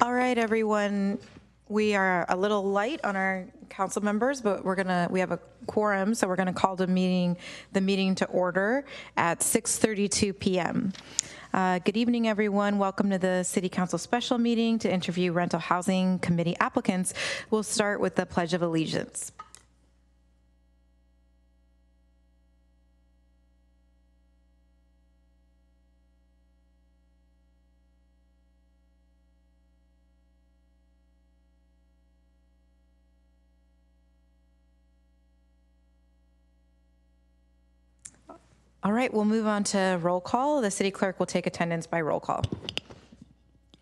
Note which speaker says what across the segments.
Speaker 1: All right, everyone. We are a little light on our council members, but we have a quorum, so we're gonna call the meeting to order at 6:32 p.m. Good evening, everyone. Welcome to the City Council special meeting to interview rental housing committee applicants. We'll start with the Pledge of Allegiance. All right, we'll move on to roll call. The city clerk will take attendance by roll call.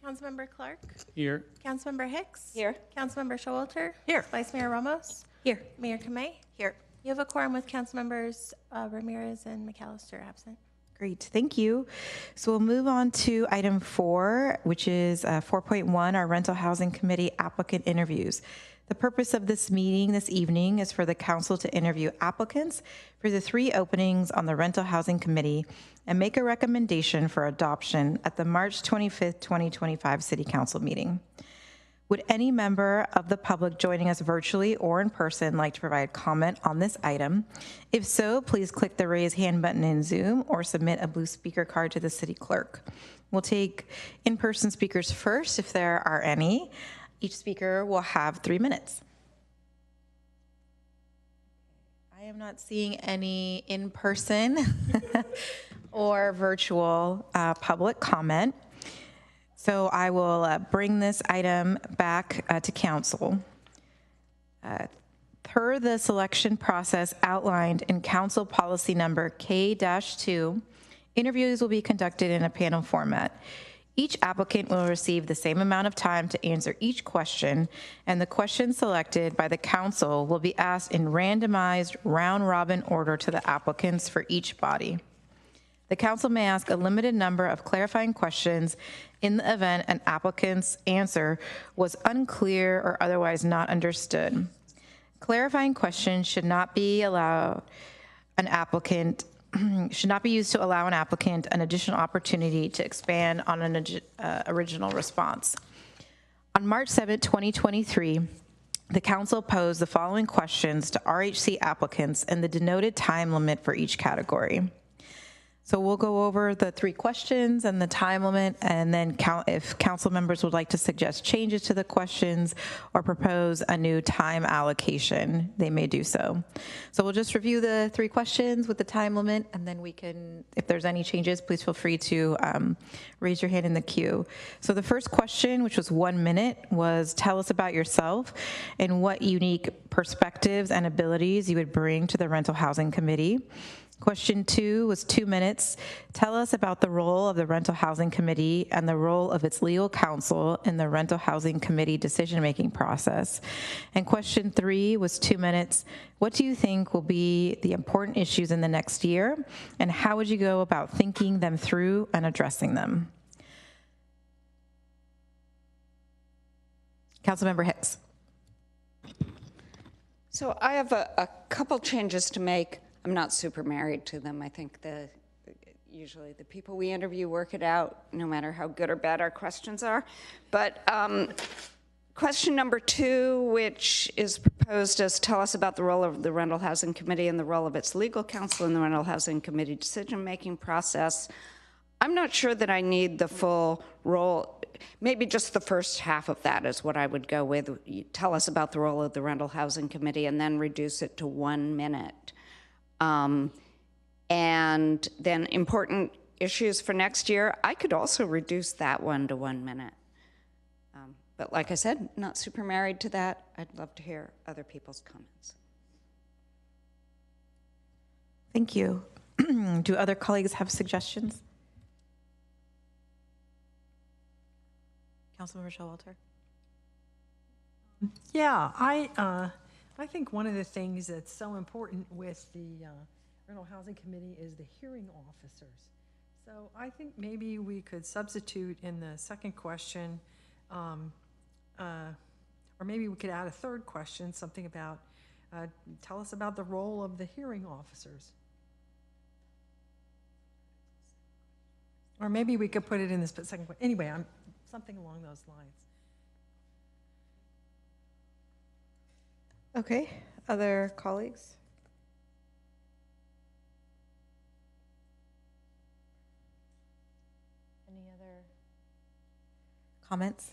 Speaker 2: Councilmember Clark?
Speaker 3: Here.
Speaker 2: Councilmember Hicks?
Speaker 1: Here.
Speaker 2: Councilmember Showalter?
Speaker 1: Here.
Speaker 2: Vice Mayor Ramos?
Speaker 1: Here.
Speaker 2: Mayor Kamei?
Speaker 1: Here.
Speaker 2: You have a quorum with Councilmembers Ramirez and McAllister absent.
Speaker 1: Great, thank you. So we'll move on to item 4, which is 4.1, our rental housing committee applicant interviews. The purpose of this meeting this evening is for the council to interview applicants for the 3 openings on the rental housing committee and make a recommendation for adoption at the March 25th, 2025 city council meeting. Would any member of the public joining us virtually or in person like to provide comment on this item? If so, please click the raise hand button in Zoom or submit a blue speaker card to the city clerk. We'll take in-person speakers first, if there are any. Each speaker will have 3 minutes. I am not seeing any in-person or virtual public comment. So I will bring this item back to council. Per the selection process outlined in council policy number K-2, interviews will be conducted in a panel format. Each applicant will receive the same amount of time to answer each question, and the questions selected by the council will be asked in randomized round-robin order to the applicants for each body. The council may ask a limited number of clarifying questions in the event an applicant's answer was unclear or otherwise not understood. Clarifying questions should not be allowed an applicant should not be used to allow an applicant an additional opportunity to expand on an original response. On March 7, 2023, the council posed the following questions to RHC applicants and the denoted time limit for each category. So we'll go over the 3 questions and the time limit, and then if council members would like to suggest changes to the questions or propose a new time allocation, they may do so. So we'll just review the 3 questions with the time limit, and then we can, if there's any changes, please feel free to raise your hand in the queue. So the first question, which was 1 minute, was tell us about yourself and what unique perspectives and abilities you would bring to the rental housing committee. Question 2 was 2 minutes. Tell us about the role of the Rental Housing Committee and the role of its legal counsel in the Rental Housing Committee decision-making process. And question 3 was 2 minutes. What do you think will be the important issues in the next year, and how would you go about thinking them through and addressing them? Councilmember Hicks.
Speaker 4: So I have a couple changes to make. I'm not super married to them. I think usually the people we interview work it out, no matter how good or bad our questions are. But question number 2, which is proposed as tell us about the role of the Rental Housing Committee and the role of its legal counsel in the Rental Housing Committee decision-making process. I'm not sure that I need the full role. Maybe just the first half of that is what I would go with. Tell us about the role of the Rental Housing Committee and then reduce it to 1 minute. And then important issues for next year, I could also reduce that one to 1 minute. But like I said, not super married to that. I'd love to hear other people's comments.
Speaker 1: Thank you. Do other colleagues have suggestions? Councilmember Showalter.
Speaker 5: Yeah, I think one of the things that's so important with the Rental Housing Committee is the hearing officers. So I think maybe we could substitute in the second question, or maybe we could add a third question, something about, tell us about the role of the hearing officers. Or maybe we could put it in this second question. Anyway, something along those lines.
Speaker 1: Okay, other colleagues? Any other comments?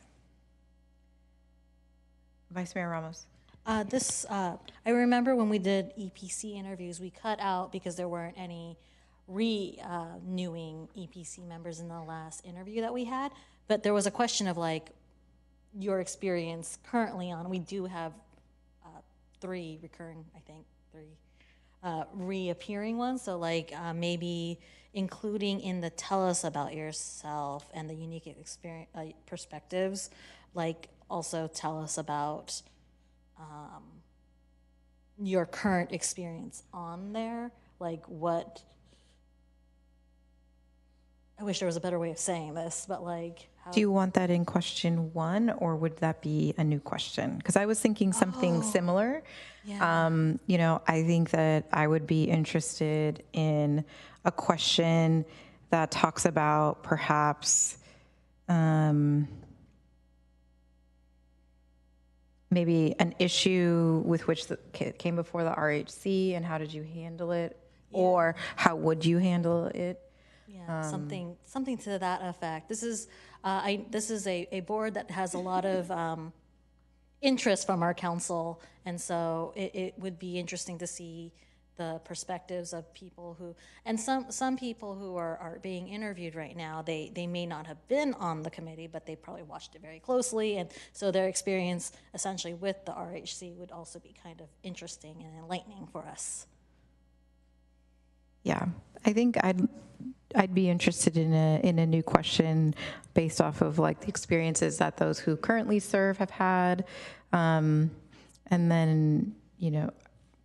Speaker 1: Vice Mayor Ramos?
Speaker 3: I remember when we did EPC interviews, we cut out because there weren't any renewing EPC members in the last interview that we had. But there was a question of like your experience currently on. We do have three recurring, I think, reappearing ones. So like maybe including in the tell us about yourself and the unique experience perspectives, like also tell us about your current experience on there, like what, I wish there was a better way of saying this, but like how.
Speaker 1: Do you want that in question 1, or would that be a new question? Because I was thinking something similar.
Speaker 3: Yeah.
Speaker 1: You know, I think that I would be interested in a question that talks about perhaps maybe an issue with which came before the RHC, and how did you handle it? Or how would you handle it?
Speaker 3: Yeah, something to that effect. This is a board that has a lot of interest from our council, and so it would be interesting to see the perspectives of people who, and some people who are being interviewed right now, they may not have been on the committee, but they probably watched it very closely, and so their experience essentially with the RHC would also be kind of interesting and enlightening for us.
Speaker 1: Yeah, I think I'd be interested in a new question based off of like the experiences that those who currently serve have had, and then, you know,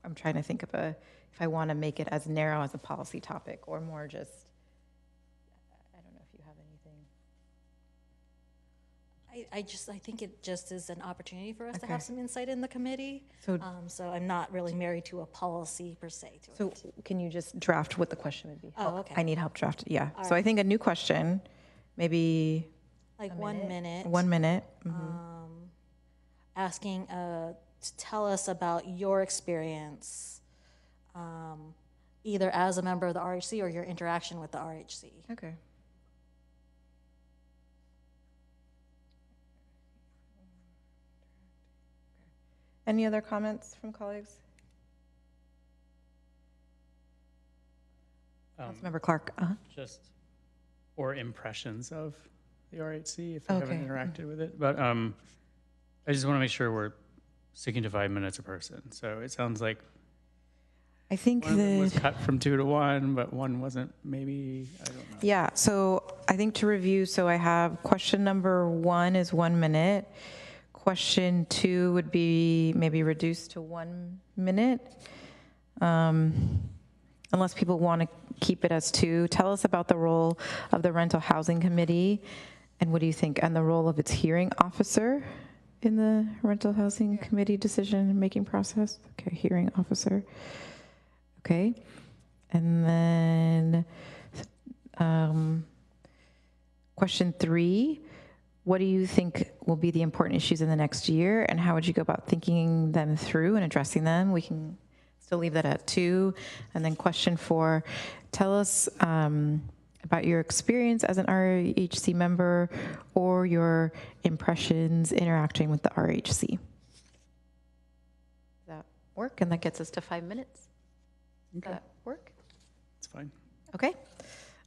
Speaker 1: I'm trying to think of if I want to make it as narrow as a policy topic or more just, I don't know if you have anything.
Speaker 3: I think it just is an opportunity for us to
Speaker 1: Okay.
Speaker 3: have some insight in the committee.
Speaker 1: So-
Speaker 3: So I'm not really married to a policy per se to
Speaker 1: So
Speaker 3: it.
Speaker 1: can you just draft what the question would be?
Speaker 3: Oh, okay.
Speaker 1: I need help draft, yeah.
Speaker 3: All
Speaker 1: So I think a new question, maybe
Speaker 3: Like 1 minute.
Speaker 1: 1 minute.
Speaker 3: Asking to tell us about your experience, either as a member of the RHC or your interaction with the RHC.
Speaker 1: Okay. Any other comments from colleagues? Councilmember Clark.
Speaker 6: Just, or impressions of the RHC if I haven't
Speaker 1: Okay.
Speaker 6: interacted with it. But I just want to make sure we're sticking to 5 minutes a person. So it sounds like
Speaker 1: I think
Speaker 6: one of them was
Speaker 1: that,
Speaker 6: cut from 2 to 1, but one wasn't. Maybe, I don't know.
Speaker 1: yeah, so I think to review, so I have question number 1 is 1 minute. Question 2 would be maybe reduced to 1 minute. Unless people want to keep it as 2. Tell us about the role of the Rental Housing Committee, and what do you think, and the role of its hearing officer in the Rental Housing Committee decision-making process? Okay, hearing officer. Okay, and then question 3, what do you think will be the important issues in the next year, and how would you go about thinking them through and addressing them? We can still leave that at 2. And then question 4, tell us about your experience as an RHC member or your impressions interacting with the RHC. Does that work? And that gets us to 5 minutes. Does that work?
Speaker 6: It's fine.
Speaker 1: Okay.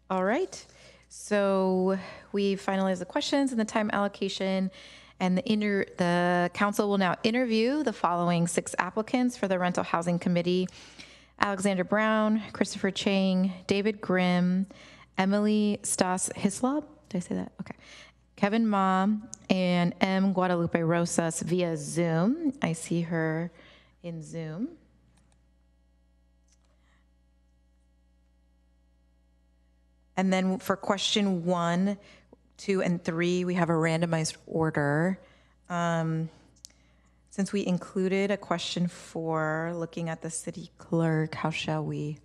Speaker 1: All right. So we finalized the questions and the time allocation, and the council will now interview the following 6 applicants for the Rental Housing Committee: Alexander Brown, Christopher Chang, David Grimm, Emily Stas Hislop. Did I say that? Okay. Kevin Ma, and M. Guadalupe Rosas via Zoom. I see her in Zoom. And then for question 1, 2, and 3, we have a randomized order. Since we included a question 4, looking at the city clerk, how shall we?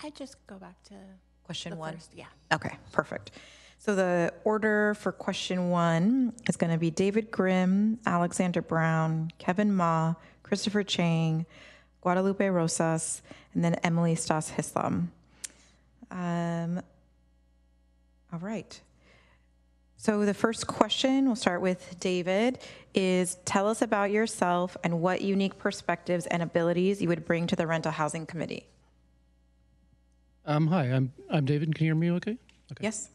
Speaker 2: I just go back to
Speaker 1: Question
Speaker 2: the
Speaker 1: 1?
Speaker 2: first, yeah.
Speaker 1: Okay, perfect. So the order for question 1 is going to be David Grimm, Alexander Brown, Kevin Ma, Christopher Chang, Guadalupe Rosas, and then Emily Stas Hislam. All right. So the first question, we'll start with David, is tell us about yourself and what unique perspectives and abilities you would bring to the Rental Housing Committee.
Speaker 7: Hi, I'm David. Can you hear me okay? Okay.
Speaker 1: Yes.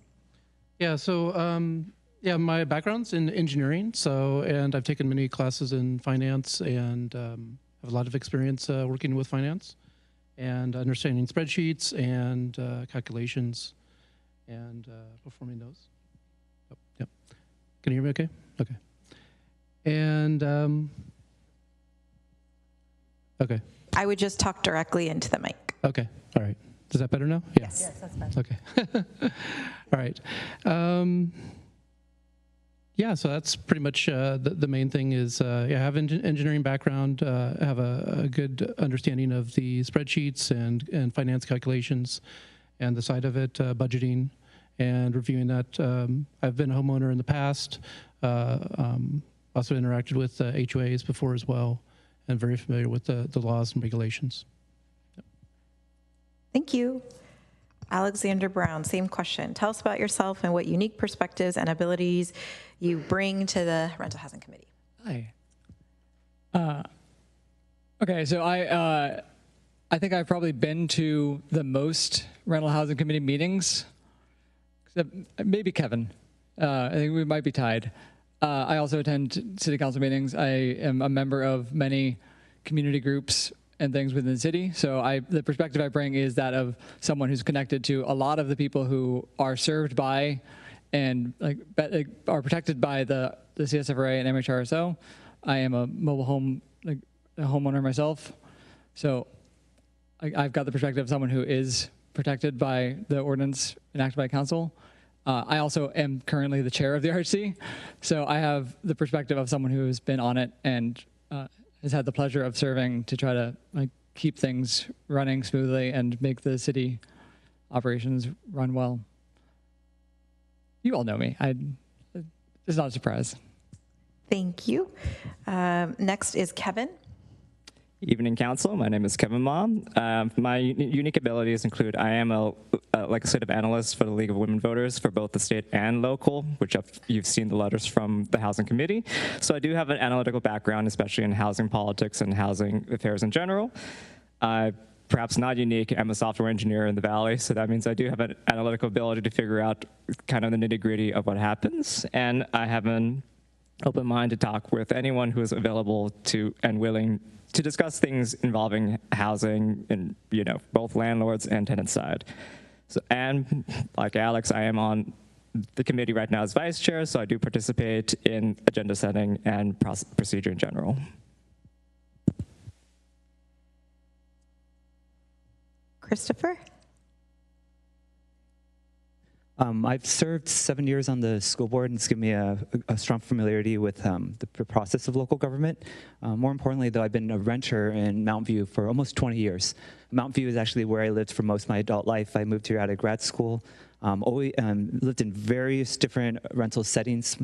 Speaker 7: Yeah, so yeah, my background's in engineering, and I've taken many classes in finance and have a lot of experience working with finance and understanding spreadsheets and calculations and performing those. Oh, yep. Can you hear me okay? Okay. And okay.
Speaker 1: I would just talk directly into the mic.
Speaker 7: Okay. All right. Is that better now? Yeah.
Speaker 1: Yes.
Speaker 3: Yes, that's better.
Speaker 7: Okay. All right. Yeah, so that's pretty much the main thing is yeah, I have an engineering background, have a good understanding of the spreadsheets and finance calculations and the side of it, budgeting and reviewing that. I've been a homeowner in the past, also interacted with HOAs before as well, and very familiar with the laws and regulations.
Speaker 1: Thank you. Alexander Brown, same question. Tell us about yourself and what unique perspectives and abilities you bring to the Rental Housing Committee.
Speaker 8: Hi. Okay, so I think I've probably been to the most Rental Housing Committee meetings, except maybe Kevin. I think we might be tied. I also attend city council meetings. I am a member of many community groups and things within the city. So the perspective I bring is that of someone who's connected to a lot of the people who are served by and are protected by the CSFRA and MHRSO. I am a mobile home a homeowner myself. So I've got the perspective of someone who is protected by the ordinance enacted by council. I also am currently the chair of the RHC. So I have the perspective of someone who has been on it and has had the pleasure of serving to try to keep things running smoothly and make the city operations run well. You all know me. It's not a surprise.
Speaker 1: Thank you. Next is Kevin.
Speaker 9: Evening, Council. My name is Kevin Ma. My unique abilities include I am a legislative analyst for the League of Women Voters for both the state and local, which you've seen the letters from the Housing Committee. So I do have an analytical background, especially in housing politics and housing affairs in general. Perhaps not unique, I'm a software engineer in the Valley, so that means I do have an analytical ability to figure out kind of the nitty-gritty of what happens, and I have an open mind to talk with anyone who is available to and willing to discuss things involving housing and, both landlords and tenant side. So, and like Alex, I am on the committee right now as vice chair, so I do participate in agenda setting and procedure in general.
Speaker 1: Christopher?
Speaker 10: I've served 7 years on the school board, and it's given me a strong familiarity with the process of local government. More importantly, though, I've been a renter in Mountain View for almost 20 years. Mountain View is actually where I lived for most of my adult life. I moved here out of grad school. Lived in various different rental settings.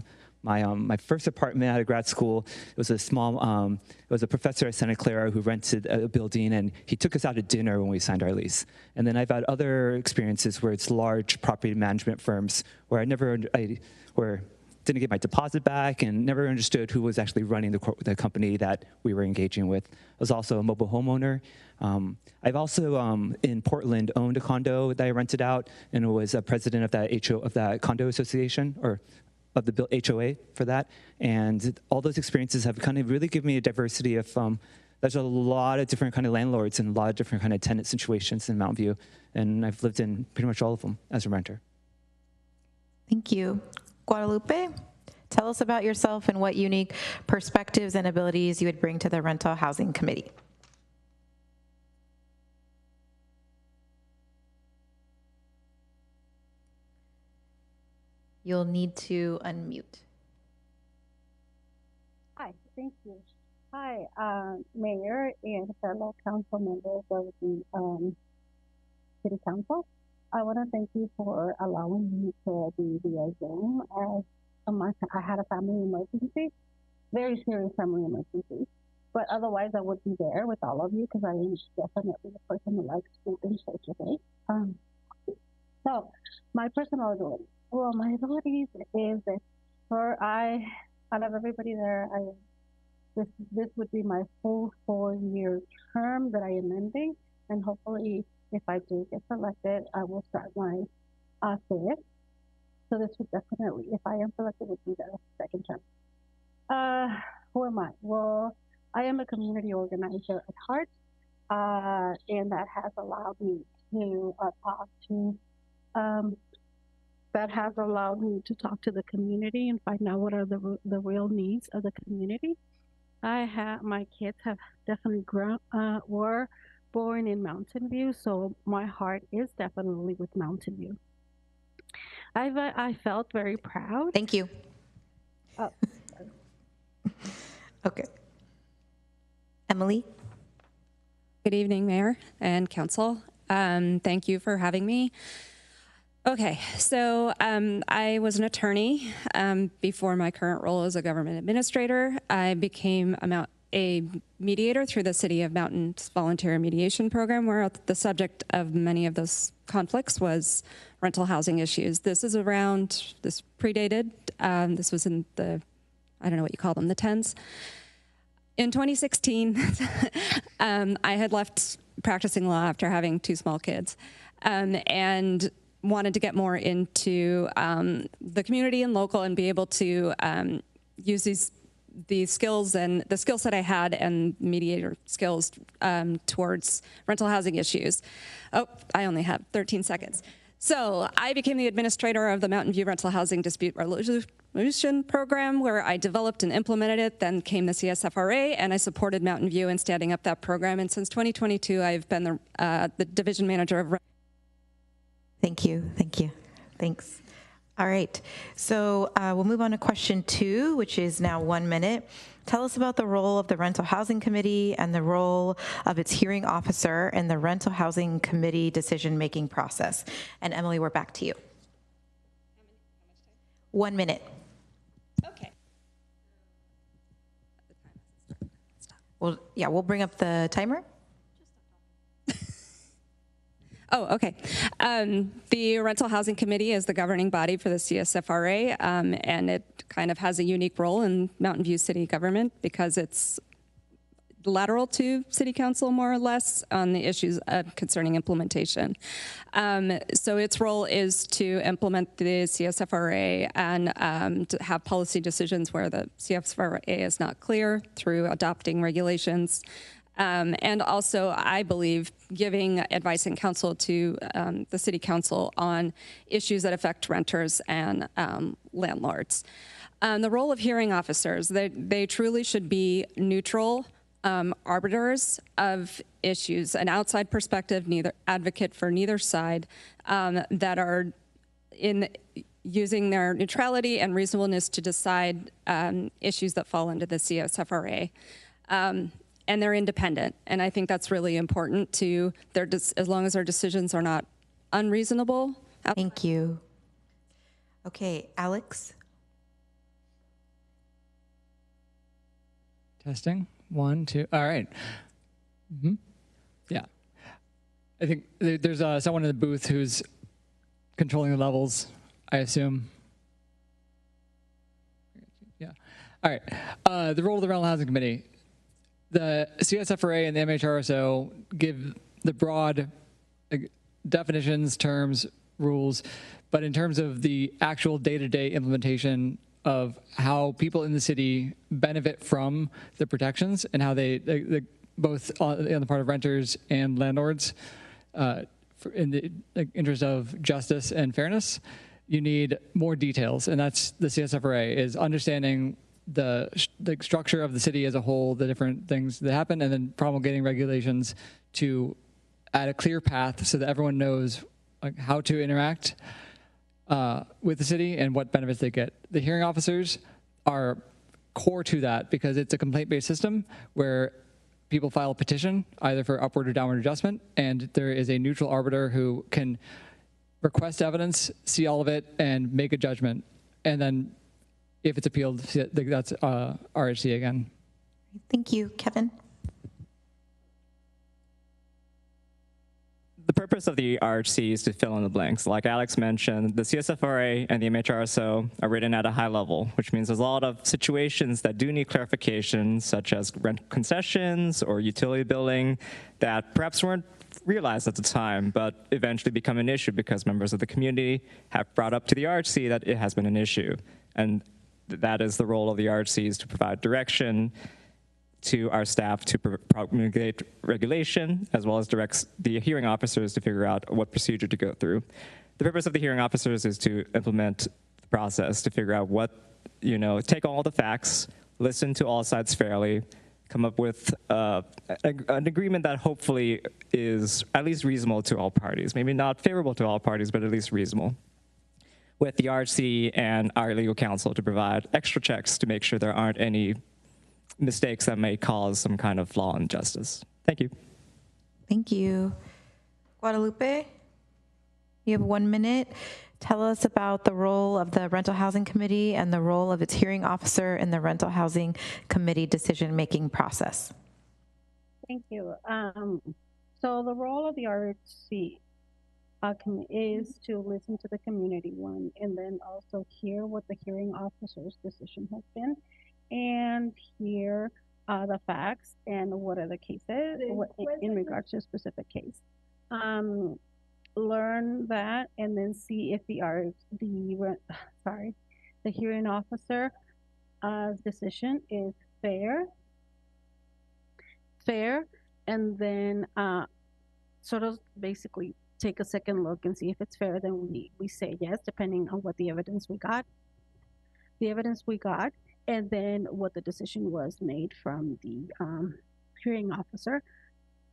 Speaker 10: My first apartment out of grad school, it was a small, it was a professor at Santa Clara who rented a building, and he took us out to dinner when we signed our lease. And then I've had other experiences where it's large property management firms where I didn't get my deposit back and never understood who was actually running the company that we were engaging with. I was also a mobile homeowner. I've also, in Portland, owned a condo that I rented out and was a president of that condo association, or of the HOA for that. And all those experiences have kind of really given me a diversity of, there's a lot of different kind of landlords and a lot of different kind of tenant situations in Mountain View. And I've lived in pretty much all of them as a renter.
Speaker 1: Thank you. Guadalupe, tell us about yourself and what unique perspectives and abilities you would bring to the Rental Housing Committee. You'll need to unmute.
Speaker 11: Hi, thank you. Hi, Mayor and fellow council members of the City Council. I want to thank you for allowing me to be via Zoom. As I had a family emergency, very serious family emergency. But otherwise, I would be there with all of you because I am definitely a person who likes food and socializing. So, my personal abilities. Well, my abilities is that out of everybody there, this would be my full 4-year term that I am ending, and hopefully, if I do get selected, I will start my fifth. So this would definitely, if I am selected, would be the second term. Who am I? Well, I am a community organizer at heart, and that has allowed me to talk to the community and find out what are the real needs of the community. My kids have definitely were born in Mountain View, so my heart is definitely with Mountain View. I felt very proud.
Speaker 1: Thank you.
Speaker 11: Oh,
Speaker 1: Okay. Emily?
Speaker 12: Good evening, Mayor and Council. Thank you for having me. Okay, so I was an attorney before my current role as a government administrator. I became a mediator through the City of Mountain's volunteer mediation program, where the subject of many of those conflicts was rental housing issues. This predated, this was in the, I don't know what you call them, the 10s. In 2016, I had left practicing law after having 2 small kids, and wanted to get more into the community and local and be able to use these skills and the skill set I had and mediator skills towards rental housing issues. Oh, I only have 13 seconds. So I became the administrator of the Mountain View Rental Housing Dispute Resolution Program, where I developed and implemented it. Then came the CSFRA, and I supported Mountain View in standing up that program. And since 2022, I've been the division manager of.
Speaker 1: Thank you. Thank you. Thanks. All right. So we'll move on to question 2, which is now 1 minute. Tell us about the role of the Rental Housing Committee and the role of its hearing officer in the Rental Housing Committee decision-making process. And Emily, we're back to you. 1 minute.
Speaker 12: Okay.
Speaker 1: Well, yeah, we'll bring up the timer.
Speaker 12: Oh, okay. The Rental Housing Committee is the governing body for the CSFRA, and it kind of has a unique role in Mountain View City government because it's lateral to City Council, more or less, on the issues concerning implementation. So its role is to implement the CSFRA and to have policy decisions where the CSFRA is not clear through adopting regulations. And also, I believe, giving advice and counsel to the City Council on issues that affect renters and landlords. The role of hearing officers, they truly should be neutral arbiters of issues, an outside perspective, neither advocate for neither side, that are using their neutrality and reasonableness to decide issues that fall under the CSFRA. And they're independent, and I think that's really important to as long as their decisions are not unreasonable.
Speaker 1: Thank you. Okay, Alex.
Speaker 8: Testing. 1, 2. All right. Yeah. I think there's someone in the booth who's controlling the levels, I assume. Yeah. All right. The role of the Rental Housing Committee. The CSFRA and the MHRSO give the broad definitions, terms, rules, but in terms of the actual day-to-day implementation of how people in the city benefit from the protections and how they both on the part of renters and landlords, in the interest of justice and fairness, you need more details, and that's the CSFRA, is understanding the structure of the city as a whole, the different things that happen, and then promulgating regulations to add a clear path so that everyone knows how to interact with the city and what benefits they get. The hearing officers are core to that because it's a complaint-based system where people file a petition either for upward or downward adjustment, and there is a neutral arbiter who can request evidence, see all of it, and make a judgment. And then if it's appealed, that's RHC again.
Speaker 1: Thank you. Kevin?
Speaker 9: The purpose of the RHC is to fill in the blanks. Like Alex mentioned, the CSFRA and the MHRSO are written at a high level, which means there's a lot of situations that do need clarification, such as rent concessions or utility billing, that perhaps weren't realized at the time, but eventually become an issue because members of the community have brought up to the RHC that it has been an issue. And that is the role of the RHC, is to provide direction to our staff to promulgate regulation, as well as directs the hearing officers to figure out what procedure to go through. The purpose of the hearing officers is to implement the process, to figure out what, take all the facts, listen to all sides fairly, come up with an agreement that hopefully is at least reasonable to all parties. Maybe not favorable to all parties, but at least reasonable. With the RHC and our legal counsel to provide extra checks to make sure there aren't any mistakes that may cause some kind of flaw in justice. Thank you.
Speaker 1: Thank you. Guadalupe, you have 1 minute. Tell us about the role of the Rental Housing Committee and the role of its hearing officer in the Rental Housing Committee decision-making process.
Speaker 11: Thank you. So the role of the RHC is to listen to the community, one, and then also hear what the hearing officer's decision has been, and hear the facts and what are the cases in regards to a specific case. Learn that and then see if the hearing officer decision is fair, and then sort of basically take a second look and see if it's fair. Then we say yes, depending on what the evidence we got. And then what the decision was made from the hearing officer.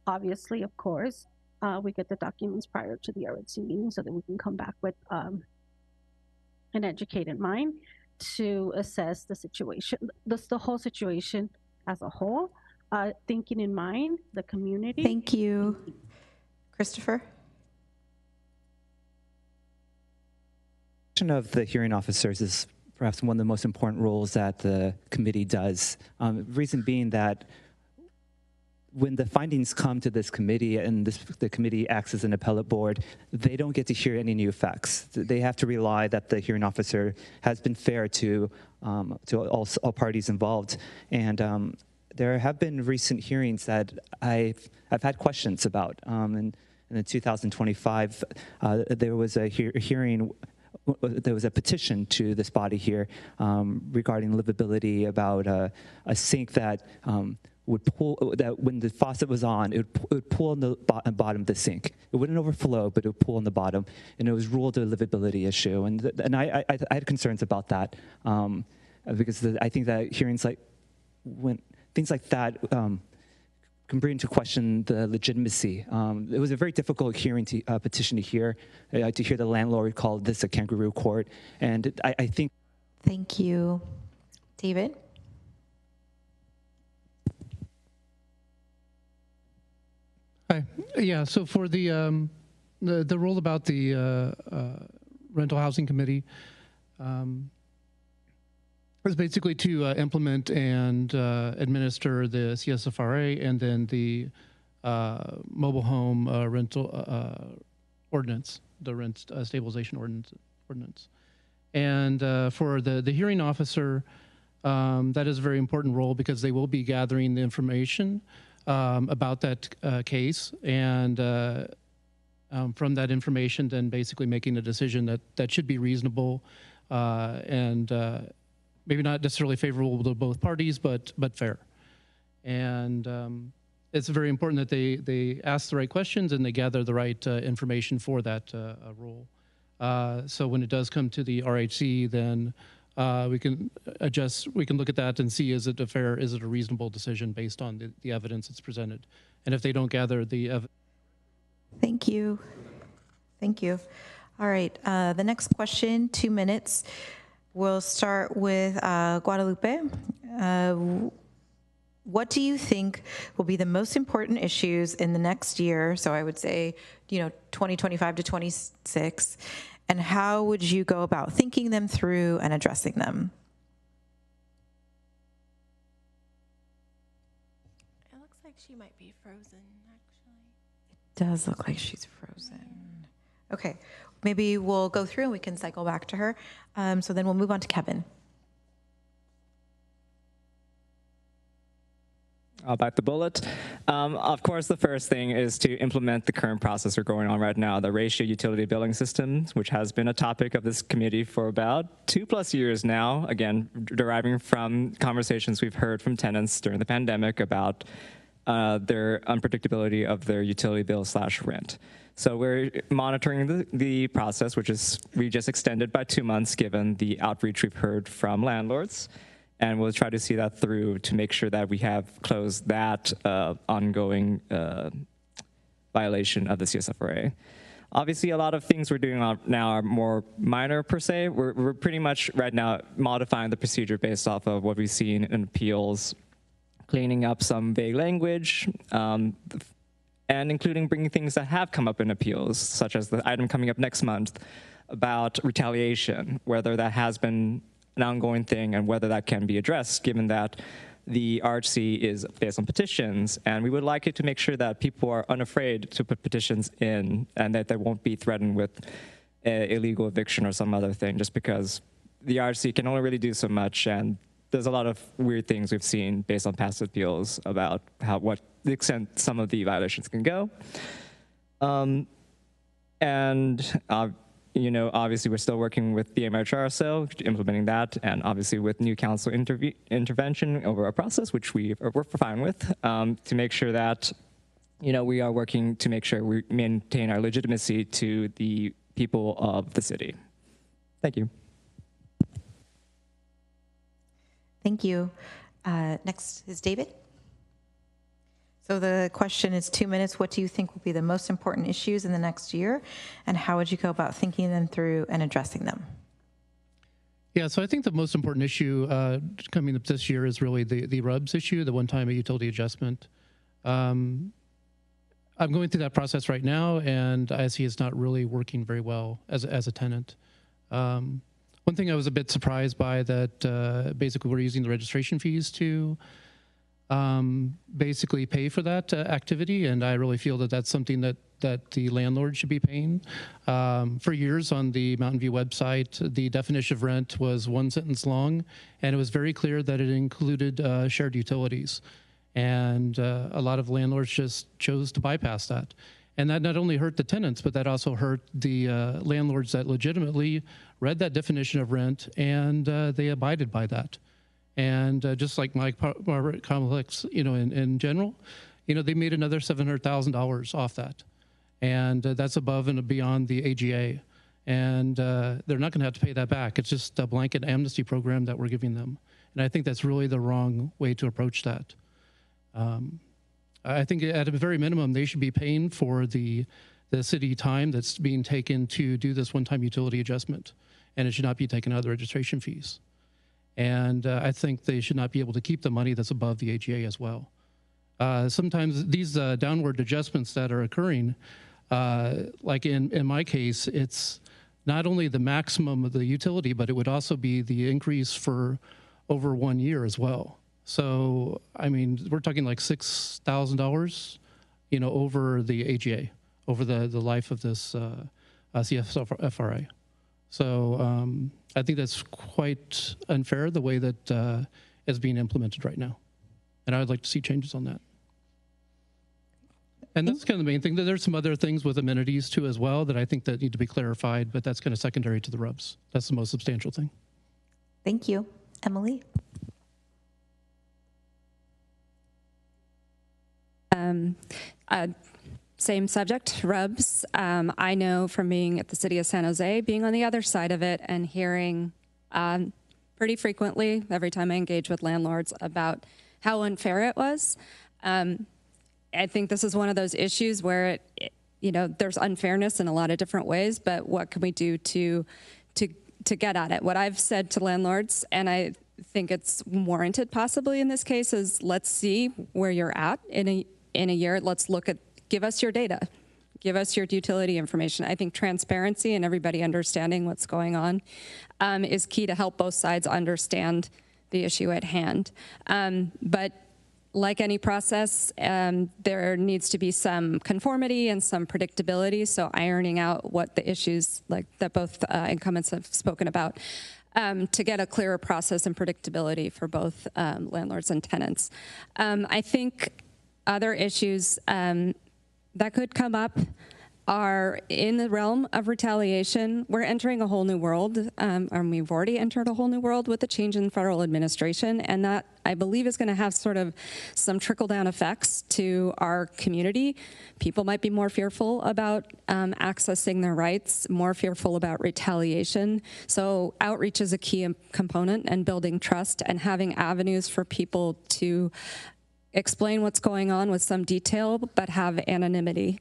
Speaker 11: Obviously, of course, we get the documents prior to the RHC meeting so that we can come back with an educated mind to assess the situation, the whole situation as a whole, thinking in mind the community.
Speaker 1: Thank you. Christopher?
Speaker 10: Of the hearing officers is perhaps one of the most important roles that the committee does. Reason being that when the findings come to this committee and the committee acts as an appellate board, they don't get to hear any new facts. They have to rely that the hearing officer has been fair to all parties involved. And there have been recent hearings that I've had questions about. And in 2025, there was a hearing. There was a petition to this body here regarding livability about a sink that would pull, that when the faucet was on, it would pull on the bottom of the sink. It wouldn't overflow, but it would pull on the bottom, and it was ruled a livability issue. And I had concerns about that because I think that hearings like when things like that can bring into question the legitimacy. It was a very difficult hearing petition to hear the landlord call this a kangaroo court, and I think.
Speaker 1: Thank you. David?
Speaker 7: Hi. Yeah, so for the role about the Rental Housing Committee, is basically to implement and administer the CSFRA and then the mobile home rental ordinance, the rent stabilization ordinance. And for the hearing officer, that is a very important role because they will be gathering the information about that case, and from that information, then basically making a decision that should be reasonable and maybe not necessarily favorable to both parties, but fair. And it's very important that they ask the right questions and they gather the right information for that role. So when it does come to the RHC, then we can look at that and see, is it a reasonable decision based on the evidence that's presented? And if they don't gather the evidence.
Speaker 1: Thank you. Thank you. All right, the next question, 2 minutes. We'll start with Guadalupe. What do you think will be the most important issues in the next year? So I would say, 2025 to 26. And how would you go about thinking them through and addressing them?
Speaker 2: She might be frozen, actually.
Speaker 1: Does look like she's frozen. Okay, maybe we'll go through and we can cycle back to her. So then we'll move on to Kevin.
Speaker 9: I'll bite the bullet. Of course, the first thing is to implement the current process we're going on right now, the ratio utility billing system, which has been a topic of this committee for about 2+ years now, again, deriving from conversations we've heard from tenants during the pandemic about their unpredictability of their utility bill / rent. So we're monitoring the process, which is we just extended by 2 months given the outreach we've heard from landlords. And we'll try to see that through to make sure that we have closed that ongoing violation of the CSFRA. Obviously, a lot of things we're doing now are more minor per se. We're pretty much right now modifying the procedure based off of what we've seen in appeals, cleaning up some vague language, and including bringing things that have come up in appeals, such as the item coming up next month about retaliation, whether that has been an ongoing thing and whether that can be addressed, given that the RHC is based on petitions, and we would like it to make sure that people are unafraid to put petitions in and that they won't be threatened with illegal eviction or some other thing, just because the RHC can only really do so much, and there's a lot of weird things we've seen based on past appeals about what the extent some of the violations can go. You know, obviously we're still working with the MHRSO, implementing that, and obviously with new council intervention over a process, which we're fine with, to make sure that, you know, we are working to make sure we maintain our legitimacy to the people of the city. Thank you.
Speaker 1: Thank you. Next is David. So the question is 2 minutes. What do you think will be the most important issues in the next year? And how would you go about thinking them through and addressing them?
Speaker 7: Yeah, so I think the most important issue coming up this year is really the RUBS issue, the one-time utility adjustment. I'm going through that process right now, and I see it's not really working very well as a tenant. One thing I was a bit surprised by that basically we're using the registration fees to basically pay for that activity, and I really feel that that's something that the landlord should be paying. For years on the Mountain View website, the definition of rent was one sentence long, and it was very clear that it included shared utilities. And a lot of landlords just chose to bypass that. And that not only hurt the tenants, but that also hurt the landlords that legitimately read that definition of rent, and they abided by that. And just like my apartment complex, you know, in general, you know, they made another $700,000 off that. And that's above and beyond the AGA. And they're not going to have to pay that back. It's just a blanket amnesty program that we're giving them. And I think that's really the wrong way to approach that. I think at a very minimum, they should be paying for the city time that's being taken to do this one-time utility adjustment. And it should not be taken out of the registration fees. And I think they should not be able to keep the money that's above the AGA as well. Sometimes these downward adjustments that are occurring, like in my case, it's not only the maximum of the utility, but it would also be the increase for over 1 year as well. So, I mean, we're talking like $6,000, you know, over the AGA, over the life of this CSFRA. So I think that's quite unfair, the way that is being implemented right now. And I would like to see changes on that. And that's kind of the main thing. There's some other things with amenities too as well that I think that need to be clarified, but that's kind of secondary to the RUBS. That's the most substantial thing.
Speaker 1: Thank you. Emily?
Speaker 12: Same subject, RUBS. I know from being at the city of San Jose, being on the other side of it and hearing pretty frequently, every time I engage with landlords, about how unfair it was. I think this is one of those issues where you know, there's unfairness in a lot of different ways, but what can we do to get at it? What I've said to landlords, and I think it's warranted possibly in this case, is let's see where you're at in a year. Let's look at, give us your data, give us your utility information. I think transparency and everybody understanding what's going on is key to help both sides understand the issue at hand. But like any process, there needs to be some conformity and some predictability. So ironing out what the issues like that both incumbents have spoken about to get a clearer process and predictability for both landlords and tenants. I think other issues that could come up are in the realm of retaliation. We're entering a whole new world, and we've already entered a whole new world with the change in federal administration, and that, I believe, is going to have sort of some trickle-down effects to our community. People might be more fearful about accessing their rights, more fearful about retaliation. So outreach is a key component, and building trust and having avenues for people to explain what's going on with some detail, but have anonymity.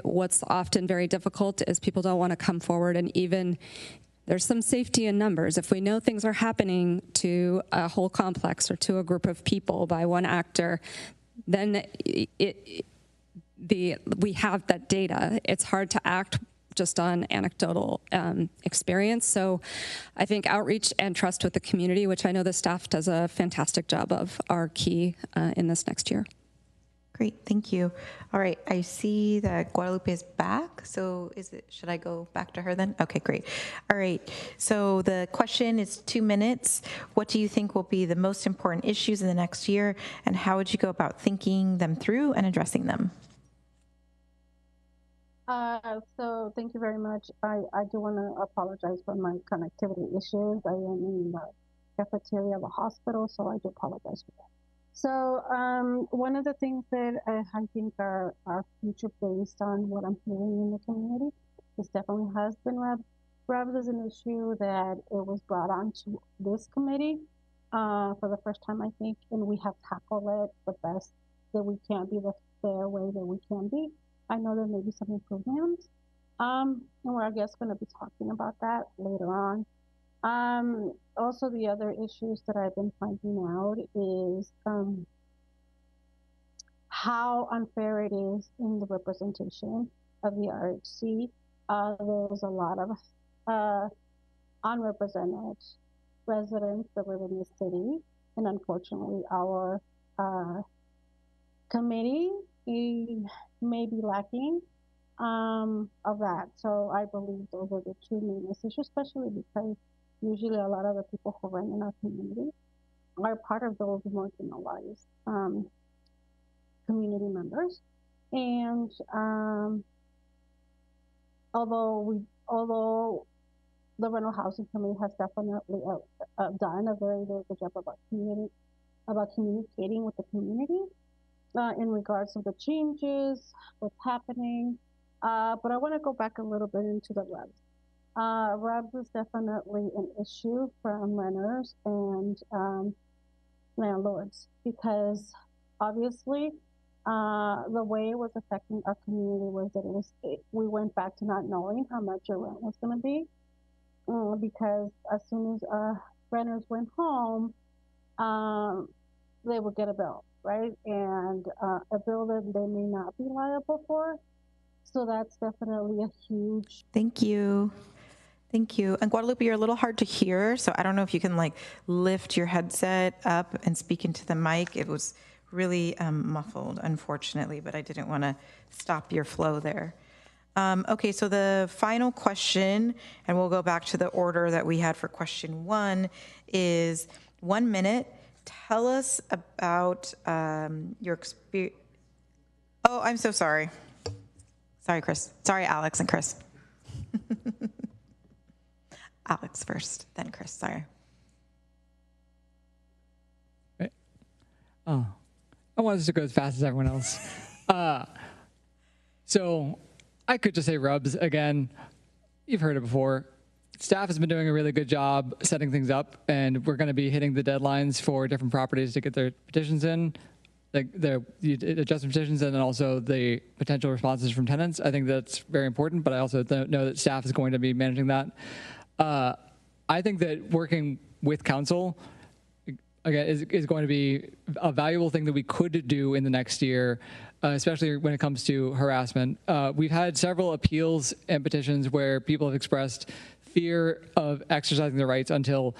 Speaker 12: What's often very difficult is people don't want to come forward, and even there's some safety in numbers. If we know things are happening to a whole complex or to a group of people by one actor, then we have that data. It's hard to act just on anecdotal experience. So I think outreach and trust with the community, which I know the staff does a fantastic job of, are key in this next year.
Speaker 1: Great, thank you. All right, I see that Guadalupe is back. So should I go back to her then? Okay, great. All right, so the question is 2 minutes. What do you think will be the most important issues in the next year, and how would you go about thinking them through and addressing them?
Speaker 11: So thank you very much. I do want to apologize for my connectivity issues. I am in the cafeteria of a hospital, so I do apologize for that. So one of the things that I think are future based on what I'm hearing in the community, this definitely has been rubbed as an issue that it was brought onto this committee for the first time, I think, and we have tackled it the best that we can be, the fair way that we can be. I know there may be some improvements, and we're, I guess, going to be talking about that later on. Also, the other issues that I've been finding out is how unfair it is in the representation of the RHC. There's a lot of unrepresented residents that live in the city, and unfortunately, our committee may be lacking of that. So I believe those are the two main issues, especially because usually a lot of the people who run in our community are part of those marginalized community members. And although the rental housing committee has definitely done a very, very good job about communicating with the community in regards to the changes, what's happening. But I want to go back a little bit into the REBS. REBS is definitely an issue from renters and landlords, because obviously the way it was affecting our community was that we went back to not knowing how much your rent was going to be, because as soon as renters went home, they would get a bill, right? And a bill that they may not be liable for. So that's definitely a huge.
Speaker 1: Thank you. Thank you. And Guadalupe, you're a little hard to hear, so I don't know if you can like lift your headset up and speak into the mic. It was really muffled, unfortunately, but I didn't want to stop your flow there. Okay, so the final question, and we'll go back to the order that we had for question 1, is 1 minute. Tell us about your experience. Oh, I'm so sorry. Sorry, Chris. Sorry, Alex and Chris. Alex first, then Chris, sorry.
Speaker 8: Right. Oh, I wanted to go as fast as everyone else. So I could just say RUBS again. You've heard it before. Staff has been doing a really good job setting things up, and we're going to be hitting the deadlines for different properties to get their petitions in, like the adjustment petitions, and then also the potential responses from tenants. I think that's very important, but I also know that staff is going to be managing that. I think that working with council, again, is going to be a valuable thing that we could do in the next year, especially when it comes to harassment. We've had several appeals and petitions where people have expressed fear of exercising their rights until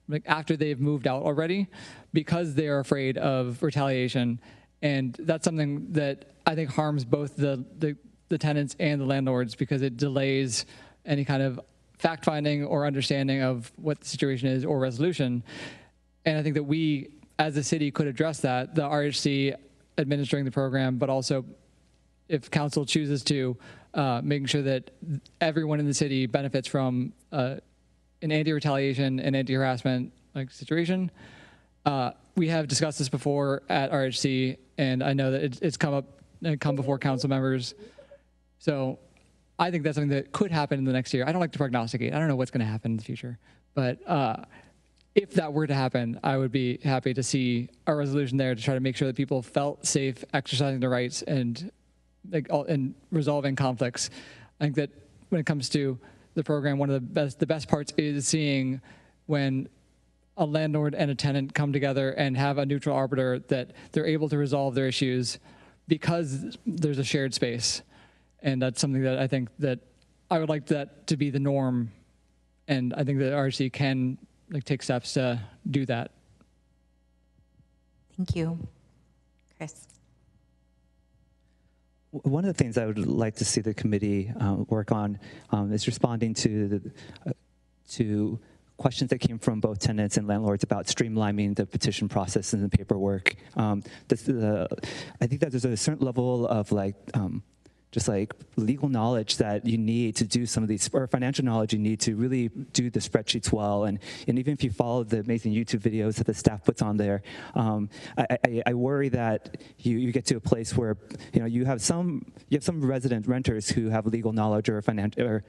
Speaker 8: like after they've moved out already, because they are afraid of retaliation. And that's something that I think harms both the tenants and the landlords, because it delays any kind of fact-finding or understanding of what the situation is or resolution. And I think that we, as a city, could address that, the RHC administering the program, but also, if council chooses to, making sure that everyone in the city benefits from an anti-retaliation and anti-harassment like situation. We have discussed this before at RHC, and I know that it's come before council members. So I think that's something that could happen in the next year. I don't like to prognosticate. I don't know what's going to happen in the future. But if that were to happen, I would be happy to see a resolution there to try to make sure that people felt safe exercising their rights and resolving conflicts. I think that when it comes to the program, one of the best parts is seeing when a landlord and a tenant come together and have a neutral arbiter, that they're able to resolve their issues because there's a shared space. And that's something that I think that I would like that to be the norm. And I think that RC can take steps to do that.
Speaker 1: Thank you. Chris.
Speaker 10: One of the things I would like to see the committee work on is responding to questions that came from both tenants and landlords about streamlining the petition process and the paperwork. I think that there's a certain level of just legal knowledge that you need to do some of these, or financial knowledge you need to really do the spreadsheets well. And even if you follow the amazing YouTube videos that the staff puts on there, I worry that you get to a place where you have some resident renters who have legal knowledge or financial or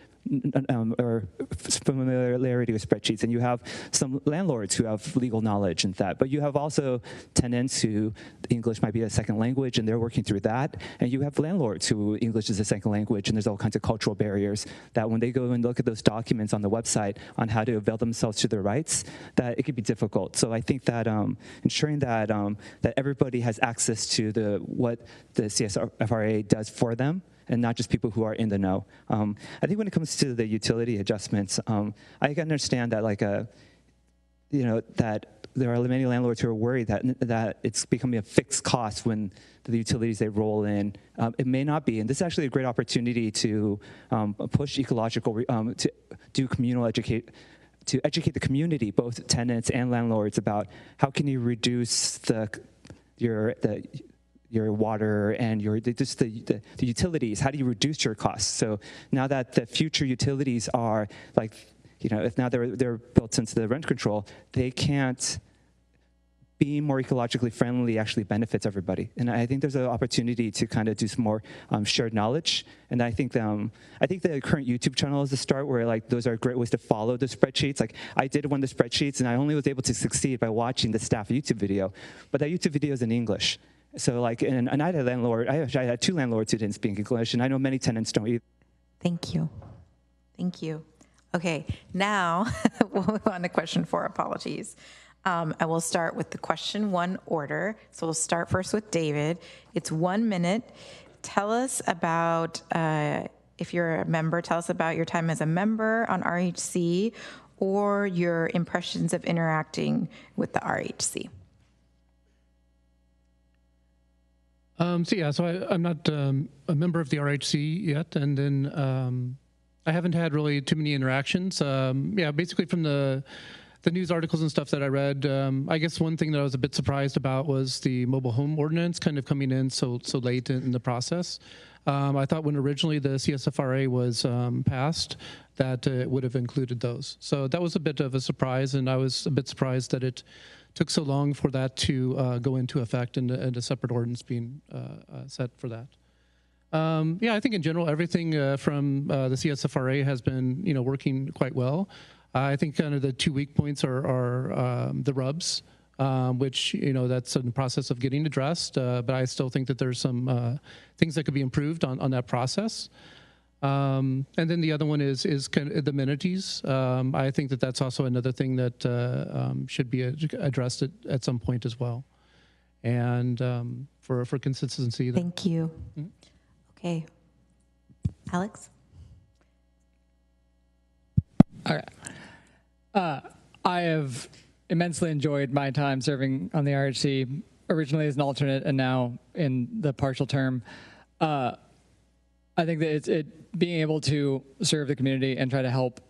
Speaker 10: familiarity with spreadsheets, and you have some landlords who have legal knowledge in that. But you have also tenants who English might be a second language, and they're working through that. And you have landlords who English is a second language, and there's all kinds of cultural barriers that when they go and look at those documents on the website on how to avail themselves to their rights, that it could be difficult. So I think that ensuring that that everybody has access to what the CSFRA does for them, and not just people who are in the know. I think when it comes to the utility adjustments, I can understand that that there are many landlords who are worried that it's becoming a fixed cost when the utilities they roll in. It may not be, and this is actually a great opportunity to push ecological, to do communal to educate the community, both tenants and landlords, about how can you reduce your water and the utilities. How do you reduce your costs? So now that the future utilities are if now they're built into the rent control, they can't be more ecologically friendly actually benefits everybody. And I think there's an opportunity to kind of do some more shared knowledge. And I think the current YouTube channel is the start where those are great ways to follow the spreadsheets. I did one of the spreadsheets, and I only was able to succeed by watching the staff YouTube video, but that YouTube video is in English. So and I had a landlord, I had two landlords who didn't speak English, and I know many tenants don't either.
Speaker 1: Thank you. Thank you. Okay, now we'll move on to question 4, apologies. I will start with the question 1 order. So we'll start first with David. It's 1 minute. Tell us about, if you're a member, tell us about your time as a member on RHC or your impressions of interacting with the RHC.
Speaker 7: So I'm not a member of the RHC yet, and then I haven't had really too many interactions. Basically from the news articles and stuff that I read, I guess one thing that I was a bit surprised about was the mobile home ordinance kind of coming in so late in the process. I thought when originally the CSFRA was passed that it would have included those. So that was a bit of a surprise, and I was a bit surprised that it took so long for that to go into effect and a separate ordinance being set for that. I think in general, everything from the CSFRA has been, working quite well. I think kind of the 2 weak points are the rubs, which, that's in the process of getting addressed. But I still think that there's some things that could be improved on that process. And then the other one is kind of the amenities. I think that that's also another thing that should be addressed at some point as well. And for consistency.
Speaker 1: Thank you. Mm-hmm. Okay. Alex?
Speaker 8: All right. I have immensely enjoyed my time serving on the RHC, originally as an alternate and now in the partial term. I think that being able to serve the community and try to help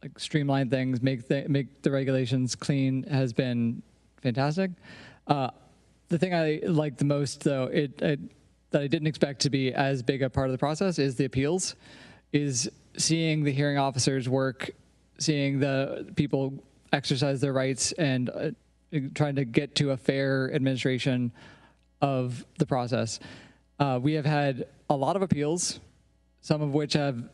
Speaker 8: like streamline things, make the regulations clean has been fantastic. The thing I like the most, though, that I didn't expect to be as big a part of the process is the appeals, is seeing the hearing officers work, seeing the people exercise their rights, and trying to get to a fair administration of the process. We have had a lot of appeals, some of which have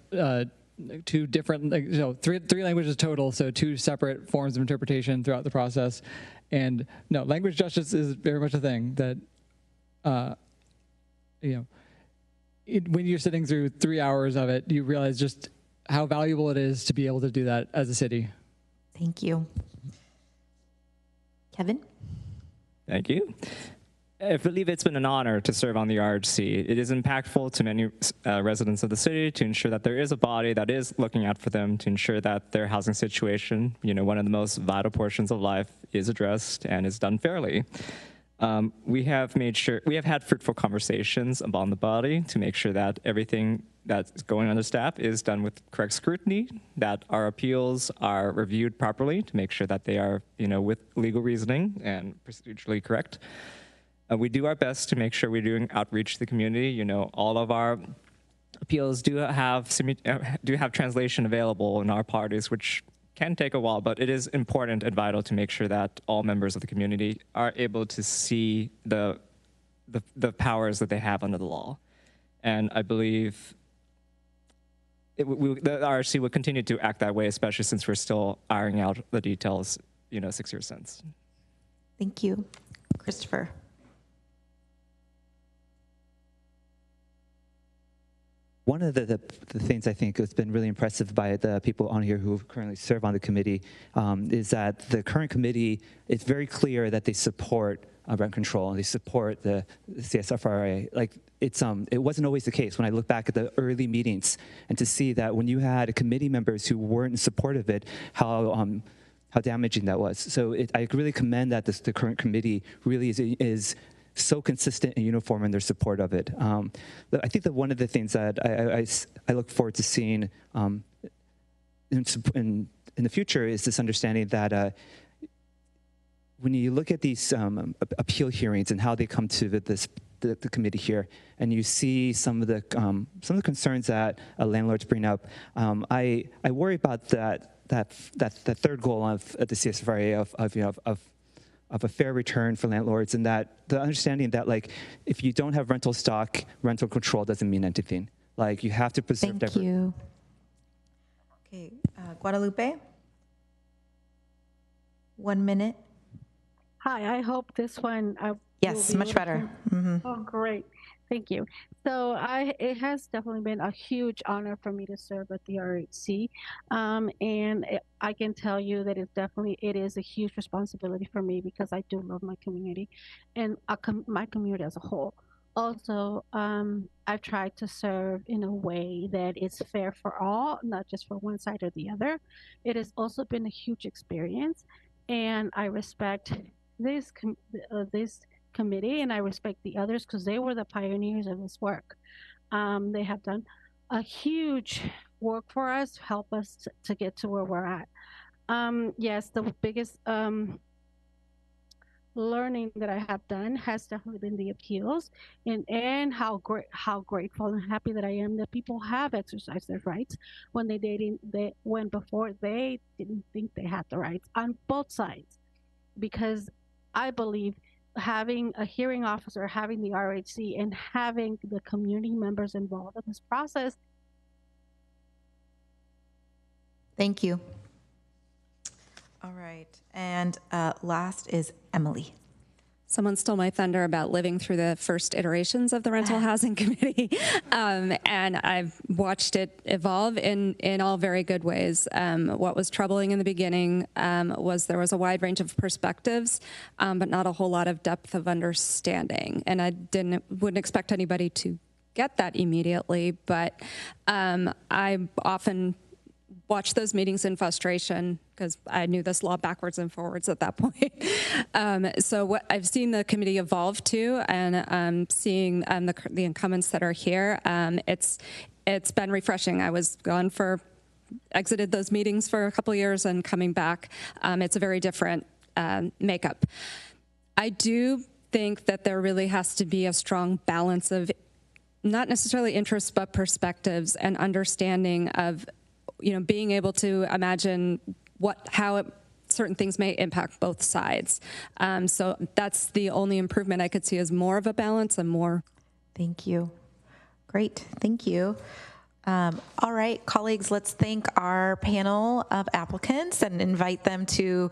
Speaker 8: two different, three languages total, so two separate forms of interpretation throughout the process. And no, language justice is very much a thing that, when you're sitting through 3 hours of it, you realize just how valuable it is to be able to do that as a city.
Speaker 1: Thank you. Kevin?
Speaker 9: Thank you. I believe it's been an honor to serve on the RHC. It is impactful to many residents of the city to ensure that there is a body that is looking out for them, to ensure that their housing situation, one of the most vital portions of life, is addressed and is done fairly. We have had fruitful conversations among the body to make sure that everything that's going on the staff is done with correct scrutiny, that our appeals are reviewed properly to make sure that they are, with legal reasoning and procedurally correct. We do our best to make sure we're doing outreach to the community. All of our appeals do have translation available in our parties, which can take a while, but it is important and vital to make sure that all members of the community are able to see the powers that they have under the law. And I believe the RHC will continue to act that way, especially since we're still ironing out the details, 6 years since.
Speaker 1: Thank you. Christopher?
Speaker 10: One of the things I think has been really impressive by the people on here who currently serve on the committee is that the current committee, it's very clear that they support rent control and they support the CSFRA. Like it wasn't always the case when I look back at the early meetings and to see that when you had committee members who weren't in support of it, how damaging that was. So I really commend that the current committee really is so consistent and uniform in their support of it. I think that one of the things that I look forward to seeing in the future is this understanding that when you look at these appeal hearings and how they come to the committee here, and you see some of the concerns that landlords bring up, I worry about that third goal of the CSFRA of a fair return for landlords, and that the understanding that if you don't have rental stock, rental control doesn't mean anything. You have to preserve.
Speaker 1: Thank you. Okay, Guadalupe? 1 minute.
Speaker 11: Hi, I hope this one.
Speaker 1: Yes, much better. Mm-hmm.
Speaker 11: Oh, great. Thank you. So it has definitely been a huge honor for me to serve at the RHC. I can tell you that it is a huge responsibility for me because I do love my community and my community as a whole. Also, I've tried to serve in a way that is fair for all, not just for one side or the other. It has also been a huge experience, and I respect this committee, and I respect the others because they were the pioneers of this work. They have done a huge work for us, help us to get to where we're at. Yes, the biggest learning that I have done has definitely been the appeals, and how grateful and happy that I am that people have exercised their rights when when before they didn't think they had the rights on both sides, because I believe having a hearing officer, having the RHC, and having the community members involved in this process.
Speaker 1: Thank you. All right, and last is Emily.
Speaker 12: Someone stole my thunder about living through the first iterations of the Rental Housing Committee, and I've watched it evolve in all very good ways. What was troubling in the beginning was there was a wide range of perspectives, but not a whole lot of depth of understanding, and I wouldn't expect anybody to get that immediately, but I often watched those meetings in frustration because I knew this law backwards and forwards at that point. So what I've seen the committee evolve to, and seeing the incumbents that are here, it's been refreshing. I was gone exited those meetings for a couple of years and coming back. It's a very different makeup. I do think that there really has to be a strong balance of not necessarily interests, but perspectives and understanding of, being able to imagine how certain things may impact both sides. So that's the only improvement I could see is more of a balance and more.
Speaker 1: Thank you. Great. Thank you. All right, colleagues, let's thank our panel of applicants and invite them to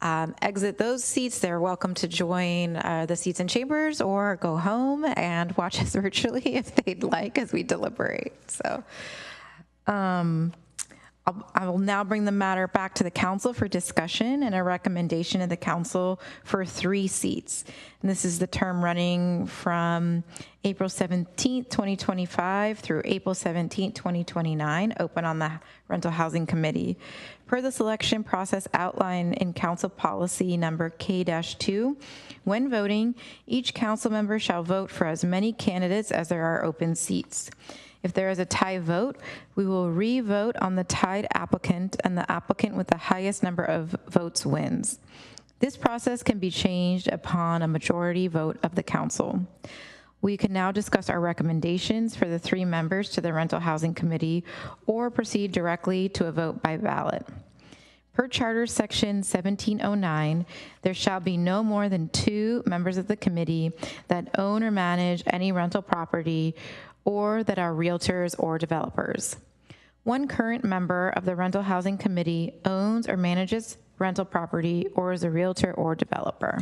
Speaker 1: exit those seats. They're welcome to join the seats in chambers or go home and watch us virtually if they'd like as we deliberate. So I will now bring the matter back to the council for discussion and a recommendation of the council for 3 seats. And this is the term running from April 17th, 2025 through April 17th, 2029, open on the Rental Housing Committee. Per the selection process outlined in Council Policy number K-2, when voting, each council member shall vote for as many candidates as there are open seats. If there is a tie vote, we will re-vote on the tied applicant, and the applicant with the highest number of votes wins. This process can be changed upon a majority vote of the council. We can now discuss our recommendations for the 3 members to the Rental Housing Committee or proceed directly to a vote by ballot. Per Charter Section 1709, there shall be no more than 2 members of the committee that own or manage any rental property or that are realtors or developers. 1 current member of the Rental Housing Committee owns or manages rental property or is a realtor or developer.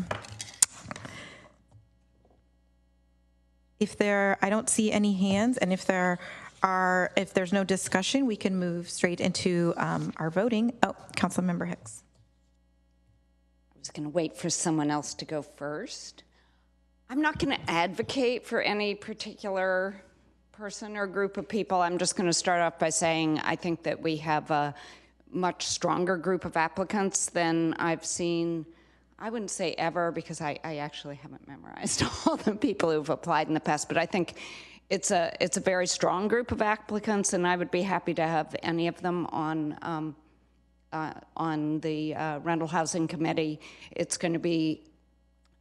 Speaker 1: I don't see any hands, and if there's no discussion, we can move straight into our voting. Oh, Councilmember Hicks.
Speaker 4: I was going to wait for someone else to go first. I'm not going to advocate for any particular person or group of people. I'm just going to start off by saying I think that we have a much stronger group of applicants than I've seen. I wouldn't say ever, because I actually haven't memorized all the people who've applied in the past, but I think it's a very strong group of applicants, and I would be happy to have any of them on the Rental Housing Committee. It's going to be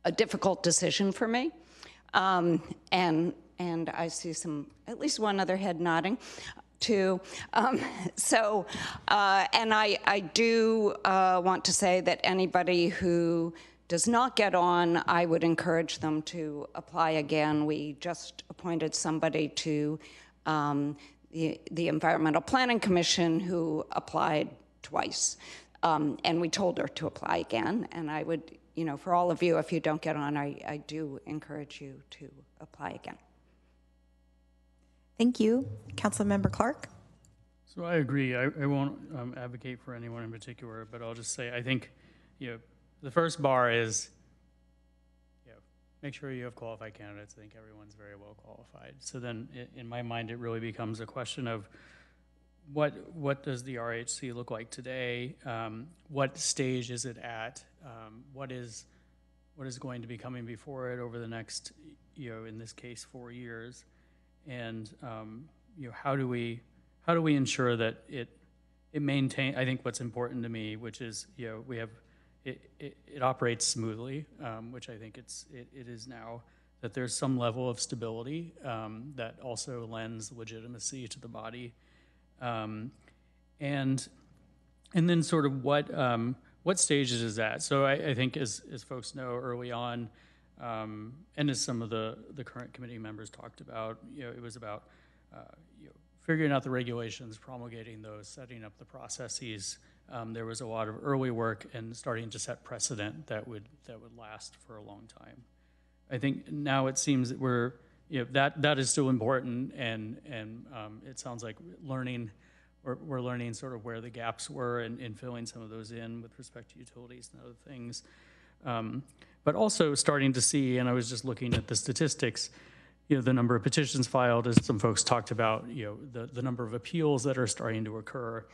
Speaker 4: a difficult decision for me, and I see at least one other head nodding, too. And I do want to say that anybody who does not get on, I would encourage them to apply again. We just appointed somebody to the Environmental Planning Commission who applied twice. And we told her to apply again. And I would, for all of you, if you don't get on, I do encourage you to apply again.
Speaker 1: Thank you. Councilmember Clark?
Speaker 6: So I agree. I won't advocate for anyone in particular, but I'll just say I think, the first bar is, make sure you have qualified candidates. I think everyone's very well qualified. So then, in my mind, it really becomes a question of what does the RHC look like today? What stage is it at? What is going to be coming before it over the next, in this case, 4 years? And how do we ensure that it maintain? I think what's important to me, which is we have it operates smoothly, which I think it is now, that there's some level of stability that also lends legitimacy to the body, and then sort of what stages is that? So I think as folks know early on. And as some of the current committee members talked about, it was about figuring out the regulations, promulgating those, setting up the processes. There was a lot of early work and starting to set precedent that would last for a long time. I think now it seems that we're that is still important, and it sounds like we're learning sort of where the gaps were and filling some of those in with respect to utilities and other things. But also starting to see, and I was just looking at the statistics, the number of petitions filed, as some folks talked about, the number of appeals that are starting to occur.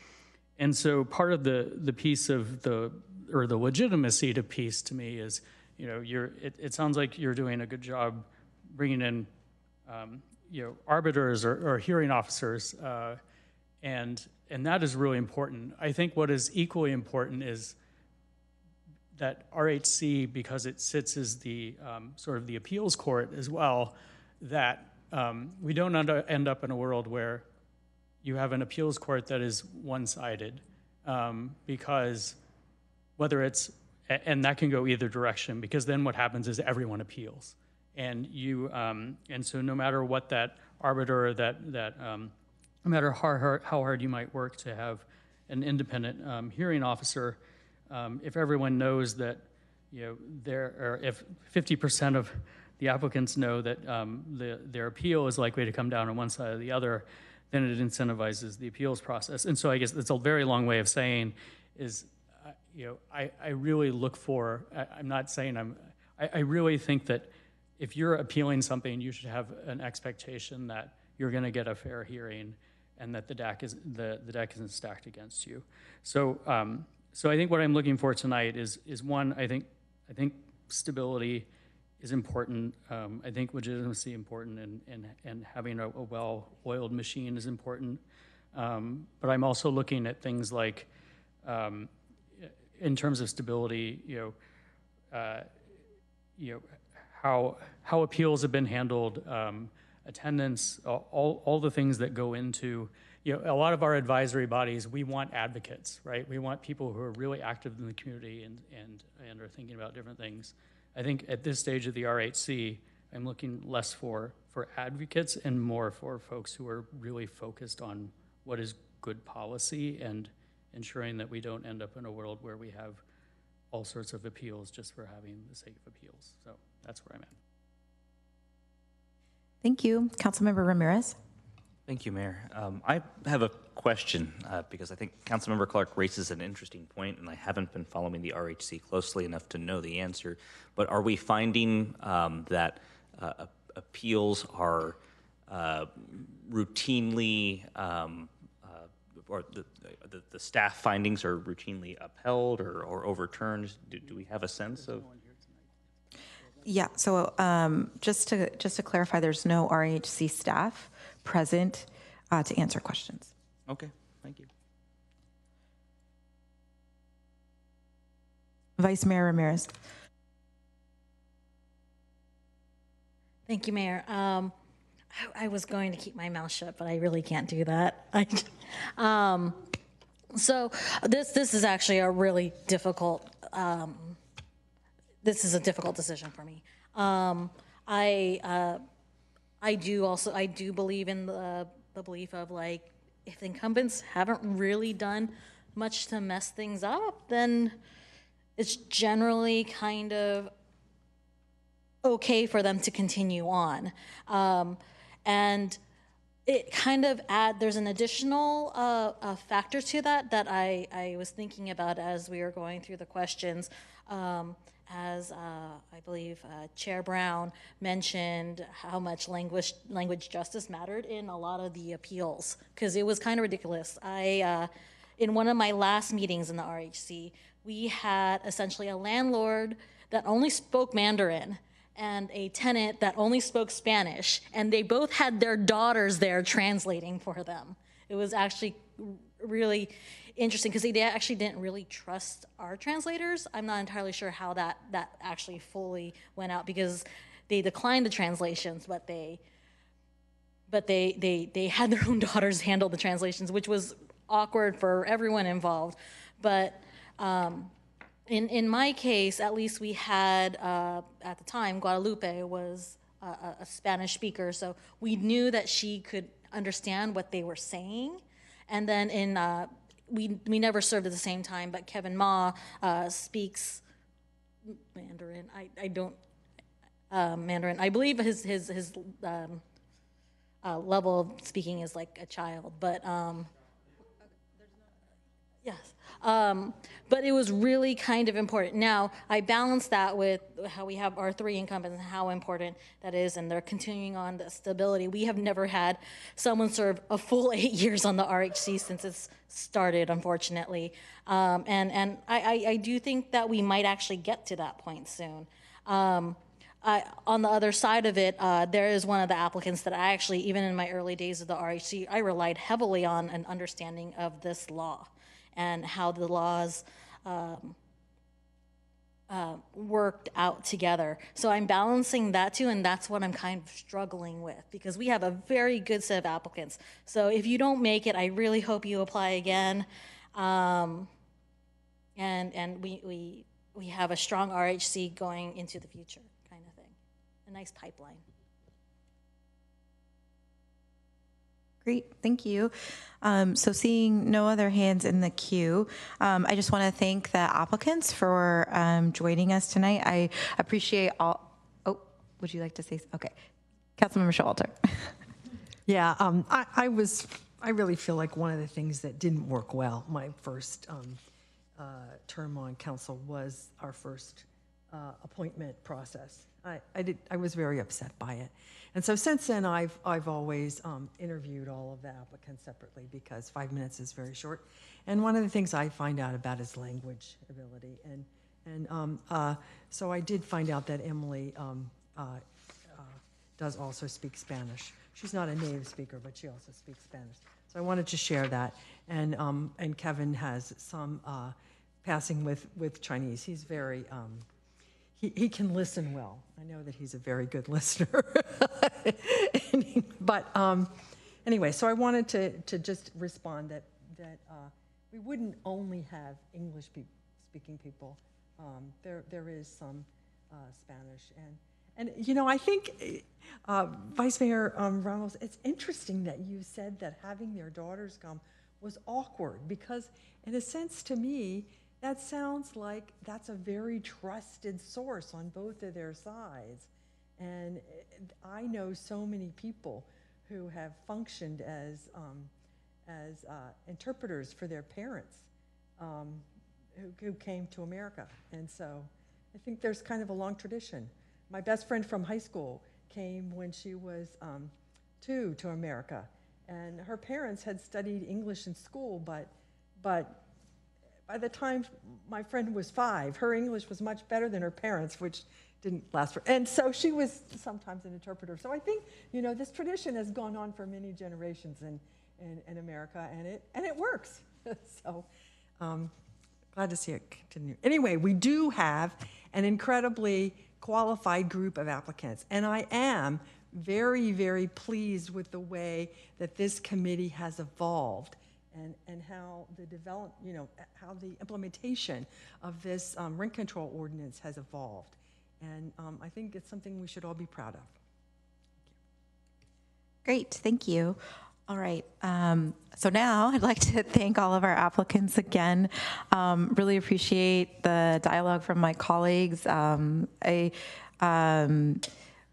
Speaker 6: And so part of the piece of the legitimacy to peace to me is, it sounds like you're doing a good job bringing in, arbiters or hearing officers, and that is really important. I think what is equally important is that RHC, because it sits as the sort of the appeals court as well, that we don't end up in a world where you have an appeals court that is one-sided, because whether it's, and that can go either direction, because then what happens is everyone appeals. And and so no matter what that arbiter, no matter how hard you might work to have an independent hearing officer, if everyone knows that, if 50% of the applicants know that their appeal is likely to come down on one side or the other, then it incentivizes the appeals process. And so I guess that's a very long way of saying is, I really look for, I'm not saying I really think that if you're appealing something, you should have an expectation that you're going to get a fair hearing and that the deck isn't stacked against you. So, so I think what I'm looking for tonight is one, I think stability is important. I think legitimacy important, and having a well-oiled machine is important. But I'm also looking at things like, in terms of stability, how appeals have been handled, attendance, all the things that go into, a lot of our advisory bodies, we want advocates, right? We want people who are really active in the community and are thinking about different things. I think at this stage of the RHC, I'm looking less for advocates and more for folks who are really focused on what is good policy and ensuring that we don't end up in a world where we have all sorts of appeals just for having the sake of appeals. So that's where I'm at.
Speaker 1: Thank you. Councilmember Ramirez.
Speaker 13: Thank you, Mayor. I have a question because I think Councilmember Clark raises an interesting point, and I haven't been following the RHC closely enough to know the answer. But are we finding that appeals are routinely, or the staff findings are routinely upheld or overturned? Do we have a sense of?
Speaker 1: Yeah, so just to clarify, there's no RHC staff present to answer questions.
Speaker 13: Okay, thank you.
Speaker 1: Vice Mayor Ramirez.
Speaker 3: Thank you, Mayor. I was going to keep my mouth shut, but I really can't do that. So this is actually a really difficult. This is a difficult decision for me. I do believe in the belief of, like, if incumbents haven't really done much to mess things up, then it's generally kind of okay for them to continue on. And it kind of there's an additional factor to that I was thinking about as we were going through the questions. As I believe Chair Brown mentioned how much language justice mattered in a lot of the appeals, because it was kind of ridiculous. In one of my last meetings in the RHC, we had essentially a landlord that only spoke Mandarin and a tenant that only spoke Spanish, and they both had their daughters there translating for them. It was actually really interesting because they actually didn't really trust our translators. I'm not entirely sure how that actually fully went out, because they declined the translations, but they had their own daughters handle the translations, which was awkward for everyone involved. But in my case, at least we had, at the time, Guadalupe was a Spanish speaker, so we knew that she could understand what they were saying. And then we never served at the same time, but Kevin Ma speaks Mandarin. I don't Mandarin. I believe his level of speaking is like a child, but Yes. But it was really kind of important. Now, I balance that with how we have our 3 incumbents and how important that is, and they're continuing on the stability. We have never had someone serve a full 8 years on the RHC since it's started, unfortunately. And I do think that we might actually get to that point soon. On the other side of it, there is one of the applicants that I actually, even in my early days of the RHC, I relied heavily on an understanding of this law and how the laws worked out together. So I'm balancing that too, and that's what I'm kind of struggling with, because we have a very good set of applicants. So if you don't make it, I really hope you apply again. And we have a strong RHC going into the future, kind of thing. A nice pipeline.
Speaker 1: Great, thank you. So seeing no other hands in the queue, I just want to thank the applicants for joining us tonight. I appreciate all. Oh, would you like to say? Okay, Councilmember Showalter.
Speaker 5: Yeah, I really feel like one of the things that didn't work well my first term on council was our first appointment process. I was very upset by it. And so since then, I've always interviewed all of the applicants separately, because 5 minutes is very short. And one of the things I find out about is language ability. And so I did find out that Emily does also speak Spanish. She's not a native speaker, but she also speaks Spanish. So I wanted to share that. And Kevin has some passing with Chinese. He's very, he can listen well. I know that he's a very good listener. But anyway, so I wanted to just respond that we wouldn't only have English speaking people. There is some Spanish. And you know, I think, Vice Mayor Ramos, it's interesting that you said that having their daughters come was awkward, because in a sense to me, that sounds like that's a very trusted source on both of their sides. And I know so many people who have functioned as interpreters for their parents who came to America. And so I think there's kind of a long tradition. My best friend from high school came when she was 2 to America. And her parents had studied English in school, but by the time my friend was 5, her English was much better than her parents', which didn't last for, and so she was sometimes an interpreter. So I think, you know, this tradition has gone on for many generations in America, and it works. So glad to see it continue. Anyway, we do have an incredibly qualified group of applicants, and I am very, very pleased with the way that this committee has evolved. And how how the implementation of this rent control ordinance has evolved. And I think it's something we should all be proud of.
Speaker 1: Great, thank you. All right, so now I'd like to thank all of our applicants again. Really appreciate the dialogue from my colleagues. I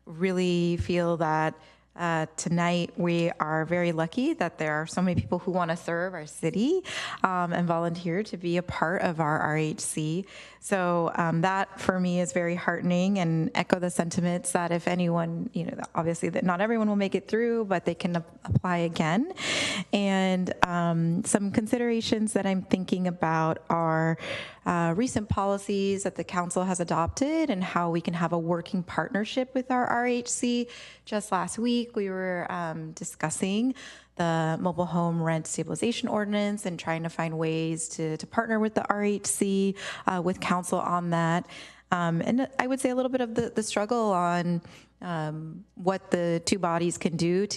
Speaker 1: really feel that tonight we are very lucky that there are so many people who want to serve our city and volunteer to be a part of our RHC. So that for me is very heartening, and echo the sentiments that if anyone, you know, obviously that not everyone will make it through, but they can apply again. And some considerations that I'm thinking about are recent policies that the council has adopted and how we can have a working partnership with our RHC. Just last week, we were discussing the mobile home rent stabilization ordinance and trying to find ways to partner with the RHC, with council on that. And I would say a little bit of the struggle on what the two bodies can do,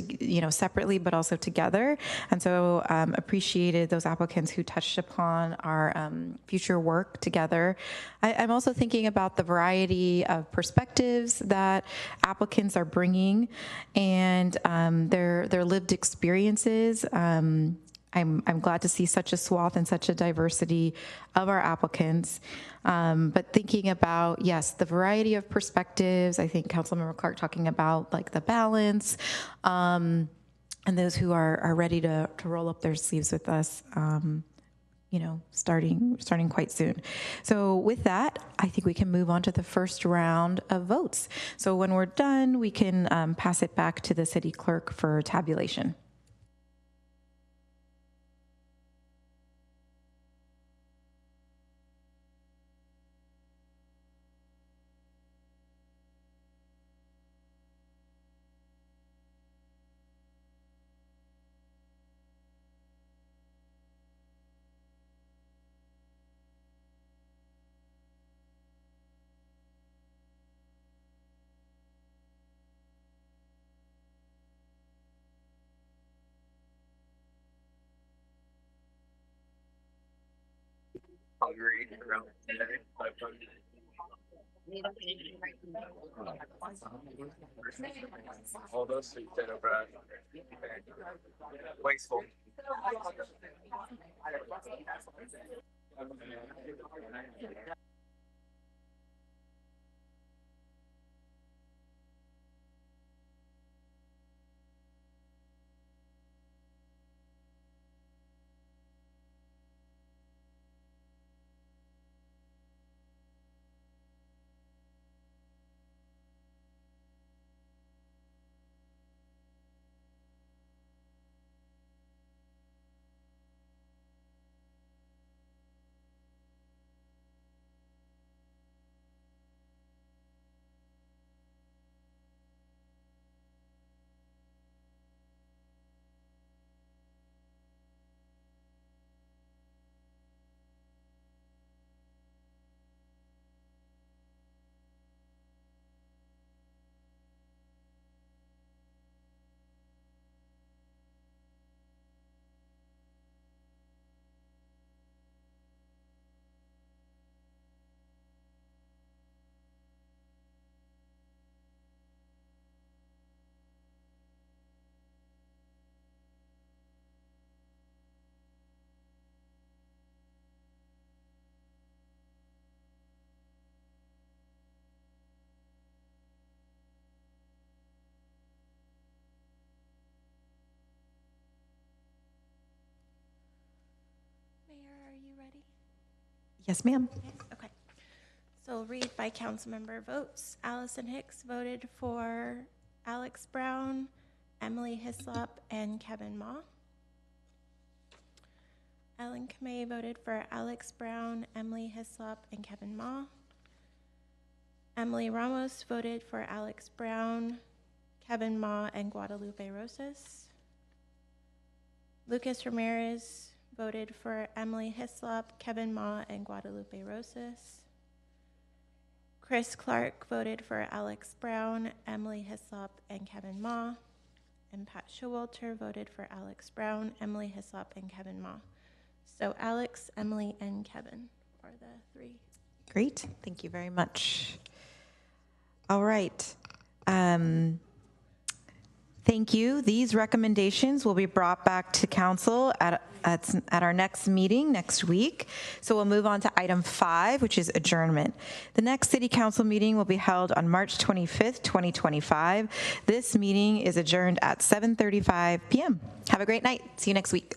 Speaker 1: separately, but also together. And so appreciated those applicants who touched upon our future work together. I'm also thinking about the variety of perspectives that applicants are bringing and their lived experiences. I'm glad to see such a swath and such a diversity of our applicants. But thinking about, yes, the variety of perspectives, I think Councilmember Clark talking about like the balance, and those who are ready to roll up their sleeves with us, starting quite soon. So with that, I think we can move on to the first round of votes. So when we're done, we can pass it back to the city clerk for tabulation.
Speaker 14: All those things that are wasteful.
Speaker 2: Mayor, are you ready?
Speaker 1: Yes, ma'am.
Speaker 2: Okay. So I'll read by council member votes. Allison Hicks voted for Alex Brown, Emily Hislop, and Kevin Ma. Ellen Kamei voted for Alex Brown, Emily Hislop, and Kevin Ma. Emily Ramos voted for Alex Brown, Kevin Ma, and Guadalupe Rosas. Lucas Ramirez voted for Emily Hislop, Kevin Ma, and Guadalupe Rosas. Chris Clark voted for Alex Brown, Emily Hislop, and Kevin Ma. And Pat Showalter voted for Alex Brown, Emily Hislop, and Kevin Ma. So Alex, Emily, and Kevin are the three.
Speaker 1: Great. Thank you very much. All right. Thank you. These recommendations will be brought back to council at our next meeting next week. So we'll move on to item 5, which is adjournment. The next city council meeting will be held on March 25th, 2025. This meeting is adjourned at 7:35 p.m. Have a great night. See you next week.